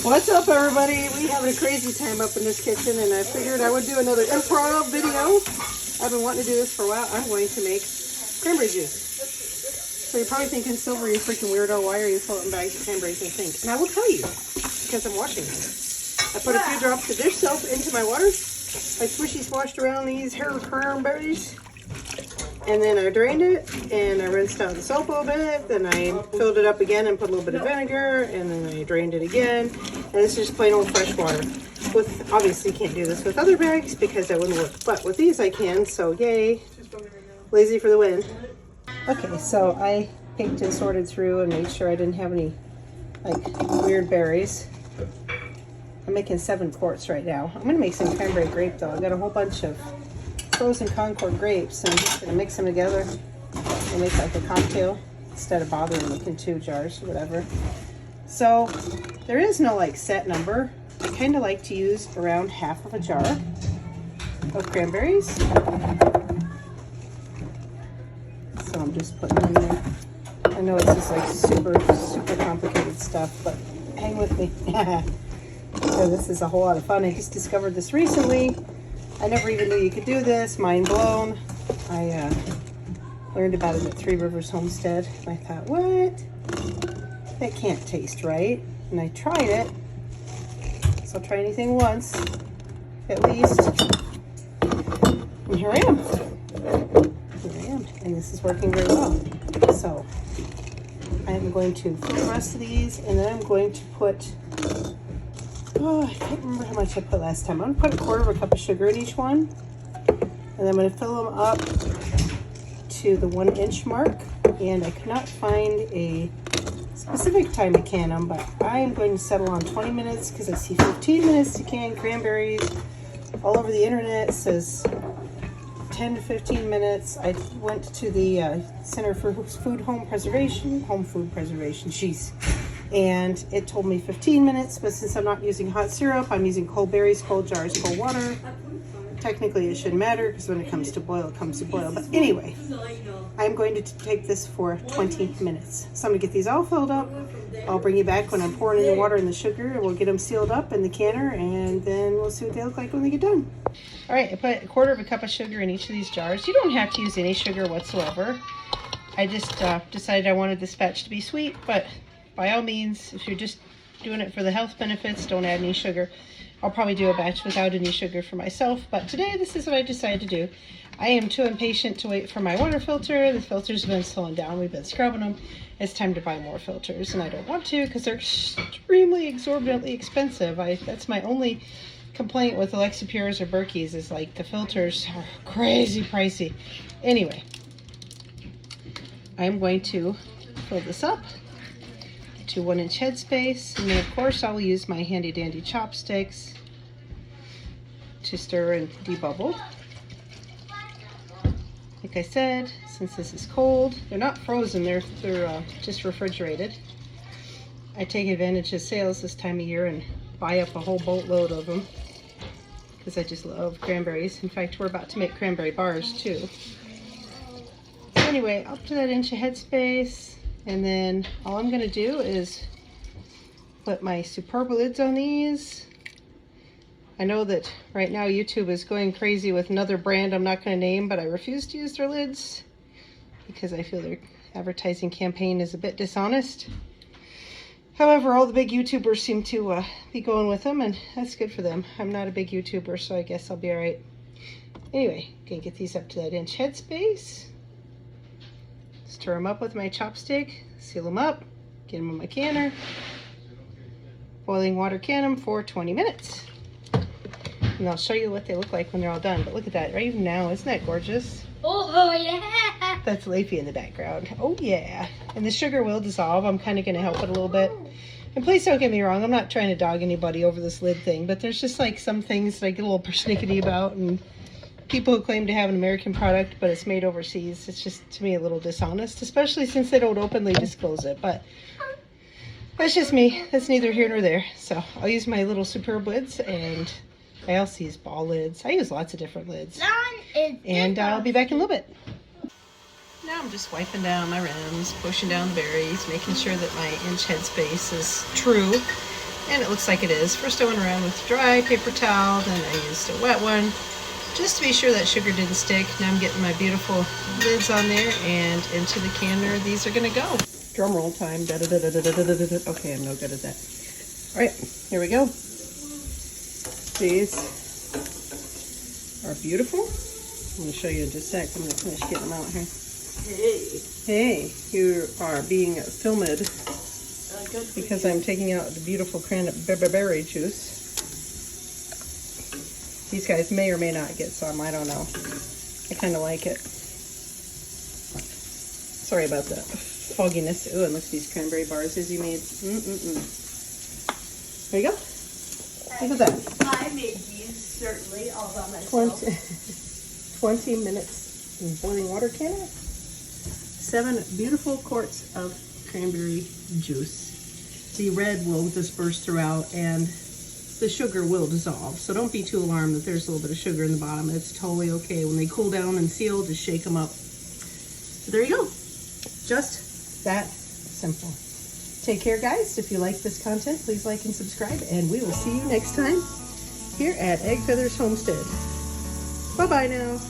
What's up, everybody? We having a crazy time up in this kitchen, and I figured I would do another improv video. I've been wanting to do this for a while. I'm going to make cranberry juice. So you're probably thinking, Silver, you freaking weirdo, why are you floating bags of cranberries in the sink? And I will tell you, because I'm washing them. I put a few drops of dish soap into my water. I swishy swashed around these hair cranberries. And then I drained it, and I rinsed out the soap a little bit. Then I filled it up again and put a little bit of vinegar, and then I drained it again. And this is just plain old fresh water. With obviously can't do this with other bags because that wouldn't work. But with these I can, so yay. Lazy for the win. Okay, so I picked and sorted through and made sure I didn't have any like weird berries. I'm making 7 quarts right now. I'm gonna make some cranberry grape though. I got a whole bunch of frozen Concord grapes, and I'm just gonna mix them together and make like a cocktail instead of bothering making 2 jars or whatever. So there is no like set number. I kind of like to use around half of a jar of cranberries. So I'm just putting them in there. I know it's just like super complicated stuff, but hang with me. So this is a whole lot of fun. I just discovered this recently. I never even knew you could do this. Mind blown. I learned about it at 3 Rivers Homestead. And I thought, what? That can't taste right. And I tried it. So I'll try anything once, at least. And here I am. And this is working very well. So I'm going to fill the rest of these, and then I'm going to put, I can't remember how much I put last time. I'm going to put 1/4 cup of sugar in each one. And then I'm going to fill them up to the 1-inch mark. And I could not find a specific time to can them, but I am going to settle on 20 minutes because I see 15 minutes to can cranberries. All over the internet it says 10 to 15 minutes. I went to the Center for Home Food Preservation, jeez. And it told me 15 minutes, but since I'm not using hot syrup, I'm using cold berries, cold jars, cold water. Technically, it shouldn't matter because when it comes to boil, it comes to boil. But anyway, I'm going to take this for 20 minutes. So I'm going to get these all filled up. I'll bring you back when I'm pouring in the water and the sugar, and we'll get them sealed up in the canner, and then we'll see what they look like when they get done. All right, I put 1/4 cup of sugar in each of these jars. You don't have to use any sugar whatsoever. I just decided I wanted this batch to be sweet, but by all means, if you're just doing it for the health benefits, don't add any sugar. I'll probably do a batch without any sugar for myself, but today this is what I decided to do. I am too impatient to wait for my water filter. The filters have been slowing down. We've been scrubbing them. It's time to buy more filters, and I don't want to because they're extremely exorbitantly expensive. That's my only complaint with Alexa Pures or Berkey's is like the filters are crazy pricey. Anyway, I'm going to fill this up to 1-inch headspace, and then of course I will use my handy dandy chopsticks to stir and debubble. Like I said, since this is cold, they're not frozen, they're just refrigerated. I take advantage of sales this time of year and buy up a whole boatload of them because I just love cranberries. In fact, we're about to make cranberry bars too. So anyway, up to that inch of headspace. And then all I'm going to do is put my superb lids on these. I know that right now YouTube is going crazy with another brand I'm not going to name, but I refuse to use their lids because I feel their advertising campaign is a bit dishonest. However, all the big YouTubers seem to be going with them, and that's good for them. I'm not a big YouTuber, so I guess I'll be all right. Anyway, gonna get these up to that inch headspace. Stir them up with my chopstick, seal them up, get them in my canner. Boiling water can them for 20 minutes. And I'll show you what they look like when they're all done. But look at that, right even now, isn't that gorgeous? Oh yeah! That's Leafy in the background. Oh yeah. And the sugar will dissolve. I'm kind of going to help it a little bit. And please don't get me wrong, I'm not trying to dog anybody over this lid thing, but there's just like some things that I get a little persnickety about, and people who claim to have an American product, but it's made overseas, it's just, to me, a little dishonest, especially since they don't openly disclose it. But that's just me. That's neither here nor there. So I'll use my little superb lids, and I also use ball lids. I use lots of different lids. And I'll be back in a little bit. Now I'm just wiping down my rims, pushing down the berries, making sure that my inch headspace is true. And it looks like it is. First I went around with dry paper towel, then I used a wet one, just to be sure that sugar didn't stick. Now I'm getting my beautiful lids on there and into the canner. These are gonna go. Drum roll time. Da, da, da, da, da, da, da, da. Okay, I'm no good at that. All right, here we go. These are beautiful. I'm gonna show you in just a sec. I'm gonna finish getting them out here. Hey, you are being filmed because I'm taking out the beautiful cranberry juice. These guys may or may not get some, I don't know. I kind of like it. Sorry about the fogginess. Oh, and look at these cranberry bars Izzy made. There you go. Look at that. I made these certainly all by myself. 20 minutes in boiling water canner. 7 beautiful quarts of cranberry juice. The red will disperse throughout and the sugar will dissolve. So don't be too alarmed that there's a little bit of sugar in the bottom. It's totally okay. When they cool down and seal, just shake them up. So there you go. Just that simple. Take care, guys. If you like this content, please like and subscribe, and we will see you next time here at Egg Feathers Homestead. Bye-bye now.